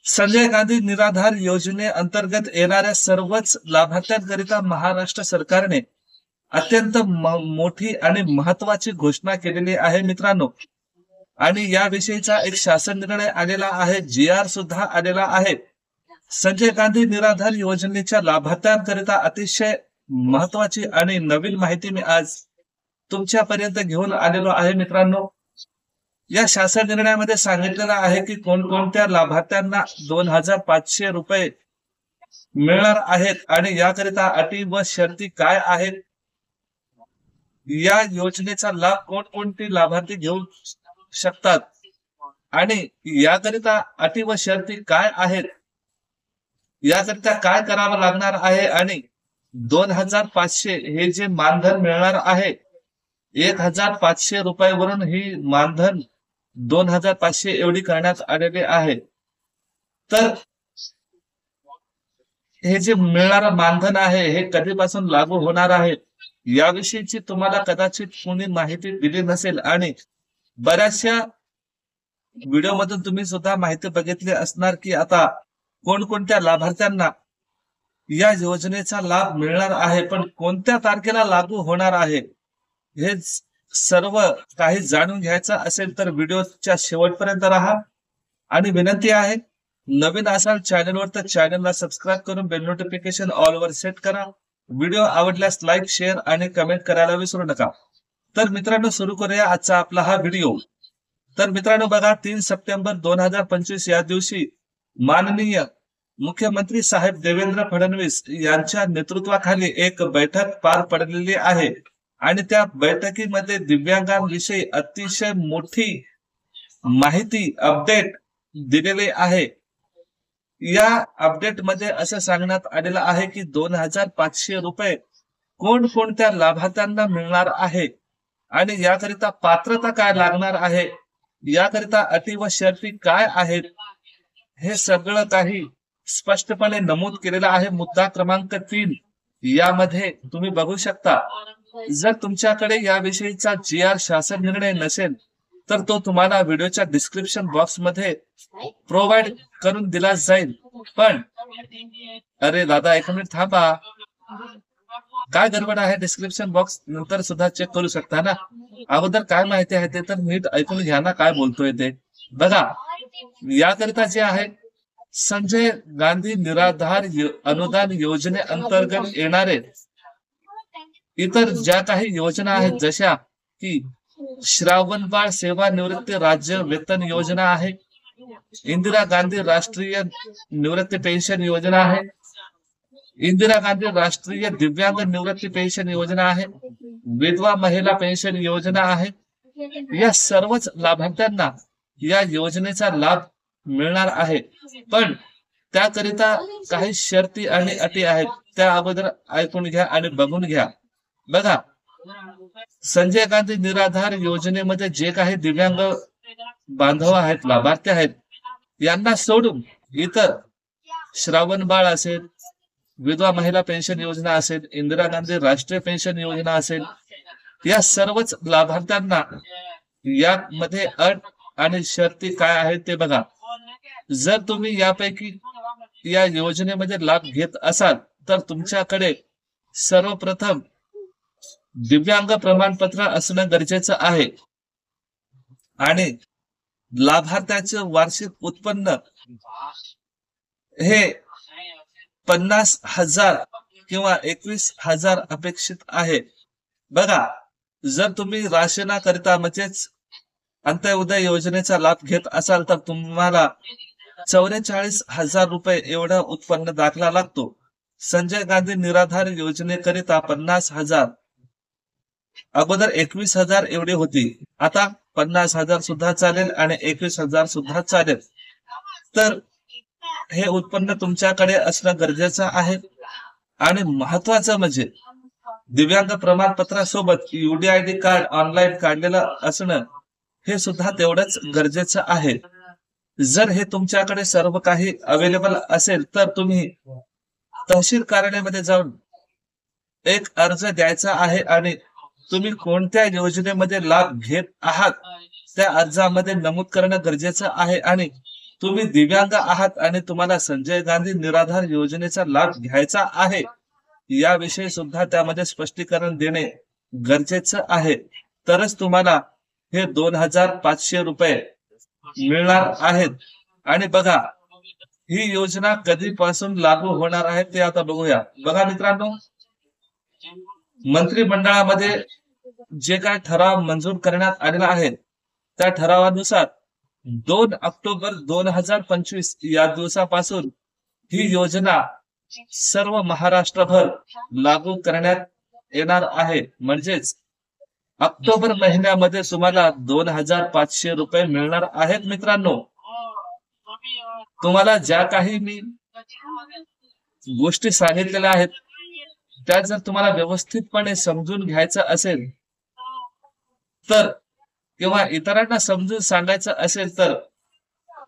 संजय गांधी निराधार योजनेअंतर्गत येणाऱ्या सर्वच लाभार्थ्यांकरिता महाराष्ट्र सरकारने अत्यंत मोठी आणि महत्वाची घोषणा केलेली आहे मित्रांनो। आणि याविषयीचा एक शासन निर्णय आलेला आहे, GR सुद्धा आलेला आहे। संजय गांधी निराधार योजनेच्या लाभार्थ्यांकरिता अतिशय महत्वाची आणि नवीन माहिती मी आज तुमच्यापर्यंत घेऊन आलेलो आहे मित्रांनो। या शासन निर्णयामध्ये सांगितलेलं आहे की कोणकोणत्या लाभार्थ्यांना 2500 रुपये मिळणार आहेत आणि याकरिता अटी व शर्ती काय आहेत, या योजनेचा लाभ कोणकोणते लाभार्थी घेऊ शकतात आणि याकरिता अटी व शर्ती काय आहेत, याकरिता काय करावं लागणार आहे आणि 2500 हे जे मानधन मिळणार आहे 1500 रुपयावरून ही मानधन 2500 एवढी करण्यात आलेले आहे। तर हे जे मिळणारा मानधन आहे हे कधीपासून लागू होणार आहे याविषयीची तुम्हाला कदाचित कोणी माहिती दिली नसेल आणि बऱ्याचशा व्हिडिओ मधून तुम्ही सुद्धा माहिती बघितली असणार की आता कोणकोणत्या लाभार्थ्यांना या योजनेचा लाभ मिळणार आहे, पण कोणत्या तारखेला लागू होणार आहे हे सर्व काही जाणून घ्यायचं असेल तर व्हिडिओच्या शेवटपर्यंत राहा। आणि विनंती आहे, नवीन असाल चॅनलवर तर चॅनलला सबस्क्राईब करून बेल नोटिफिकेशन ऑल वर सेट करा। व्हिडिओ आवडल्यास लाईक, शेअर आणि कमेंट करायला विसरू नका। तर मित्रांनो सुरू करूया आजचा आपला हा व्हिडिओ। तर मित्रांनो बघा, 3 सप्टेंबर 2025 या दिवशी माननीय मुख्यमंत्री साहेब देवेंद्र फडणवीस यांच्या नेतृत्वाखाली एक बैठक पार पडलेली आहे आणि त्या बैठकीमध्ये दिव्यांगांविषयी अतिशय मोठी माहिती अपडेट दिलेली आहे। या अपडेट मध्ये असं सांगण्यात आलेलं आहे की 2500 रुपये कोणकोणत्या लाभार्थ्यांना मिळणार आहे आणि याकरिता पात्रता काय लागणार आहे, याकरिता अटी व शर्ती काय आहेत, हे सगळं काही स्पष्टपणे नमूद केलेलं आहे। मुद्दा क्रमांक 3 यामध्ये तुम्ही बघू शकता। जर तुमच्याकडे याविषयीचा GR शासन निर्णय नसेल तर तो तुम्हाला व्हिडिओच्या डिस्क्रिप्शन बॉक्स मध्ये प्रोव्हाइड करून दिला जाईल। पण अरे दादा एक मिनिट थांबा, काय गडबड आहे? डिस्क्रिप्शन बॉक्स नंतर सुद्धा चेक करू शकता ना, अगोदर काय माहिती आहे ते तर नीट ऐकून घ्या ना, काय बोलतोय ते बघा। याकरिता जे आहे संजय गांधी निराधार अनुदान योजनेअंतर्गत येणारे इतर ज्या काही योजना आहेत जशा की श्रावणबाळ सेवानिवृत्ती राज्य वेतन योजना आहे, इंदिरा गांधी राष्ट्रीय निवृत्ती पेन्शन योजना आहे, इंदिरा गांधी राष्ट्रीय दिव्यांग निवृत्ती पेन्शन योजना आहे, विधवा महिला पेन्शन योजना आहे। या सर्वच लाभार्थ्यांना या योजनेचा लाभ मिळणार आहे, पण त्याकरिता काही शर्ती आणि अटी आहेत, त्या अगोदर ऐकून घ्या आणि बघून घ्या। बघा, संजय गांधी निराधार योजनेमध्ये जे काही दिव्यांग बांधव आहेत, लाभार्थी आहेत, यांना सोडून इतर श्रावणबाळ असेल, विधवा महिला पेन्शन योजना असेल, इंदिरा गांधी राष्ट्रीय पेन्शन योजना असेल, या सर्वच लाभार्थ्यांना यामध्ये अट आणि शर्ती काय आहेत ते बघा। जर तुम्ही यापैकी या योजनेमध्ये लाभ घेत असाल तर तुमच्याकडे सर्वप्रथम दिव्यांग प्रमाणपत्र असणं गरजेचं आहे आणि लाभार्थ्याचे वार्षिक उत्पन्न हे 50,000 किंवा 21,000 अपेक्षित आहे। बघा, जर तुम्ही राशनाकरिता म्हणजेच अंत्योदय योजनेचा लाभ घेत असाल तर तुम्हाला 44,000 रुपये एवढा उत्पन्न दाखला लागतो। संजय गांधी निराधार योजनेकरिता 50,000, अगोदर 21,000 एवढी होती, आता 50,000 सुद्धा चालेल आणि 21,000 सुद्धा चालेल। तर हे उत्पन्न तुमच्याकडे असणं गरजेचं आहे आणि महत्वाचं म्हणजे दिव्यांग प्रमाणपत्रासोबत UDID कार्ड ऑनलाईन काढलेलं असणं हे सुद्धा तेवढंच गरजेचं आहे। जर हे तुमच्याकडे सर्व काही अवेलेबल असेल तर तुम्ही तहसील कार्यालयामध्ये जाऊन एक अर्ज द्यायचा आहे आणि तुम्ही कोणत्या योजनेमध्ये लाभ घेत आहात त्या अर्जामध्ये नमूद करणं गरजेचं आहे आणि तुम्ही दिव्यांग आहात आणि तुम्हाला संजय गांधी निराधार योजनेचा लाभ घ्यायचा आहे याविषयी सुद्धा त्यामध्ये स्पष्टीकरण देणे गरजेचं आहे. तरच तुम्हाला हे 2500 रुपये मिळणार आहेत. आणि बघा, ही योजना कधीपासून लागू होणार आहे ते आता बघूया. बघा मित्रांनो, मंत्रिमंडळामध्ये जे काय ठराव मंजूर करण्यात आलेला आहे त्या ठरावानुसार 2 ऑक्टोबर 2025 या दिवसापासून ही योजना सर्व महाराष्ट्रभर लागू करण्यात येणार आहे. म्हणजेच ऑक्टोबर महिन्यामध्ये तुम्हाला 2500 रुपये मिळणार आहेत. मित्रांनो, तुम्हाला ज्या काही मी गोष्टी सांगितलेल्या आहेत त्या जर तुम्हाला व्यवस्थितपणे समजून घ्यायचं असेल तर किंवा इतरांना समजून सांगायचं असेल तर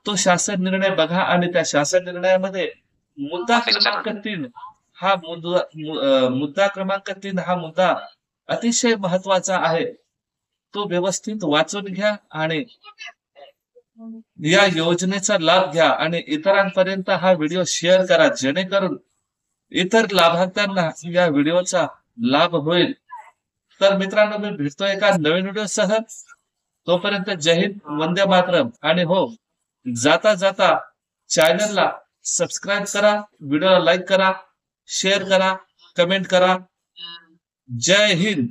तो शासन निर्णय बघा आणि त्या शासन निर्णयामध्ये मुद्दा क्रमांक 3 हा मुद्दा अतिशय महत्वाचा आहे. तो व्यवस्थित वाचून घ्या आणि या योजनेचा लाभ घ्या आणि इतरांपर्यंत हा व्हिडिओ शेअर करा जेणेकरून इतर लाभार्थ्यांना या व्हिडिओचा लाभ होईल. तर मित्रांनो, मी भेटतोय एका नवीन व्हिडिओ सह. तोपर्यंत जय हिंद, वंदे मातरम. आणि हो, जाता जाता चॅनलला सबस्क्राईब करा, व्हिडिओला लाईक करा, शेअर करा, कमेंट करा. जय हिंद.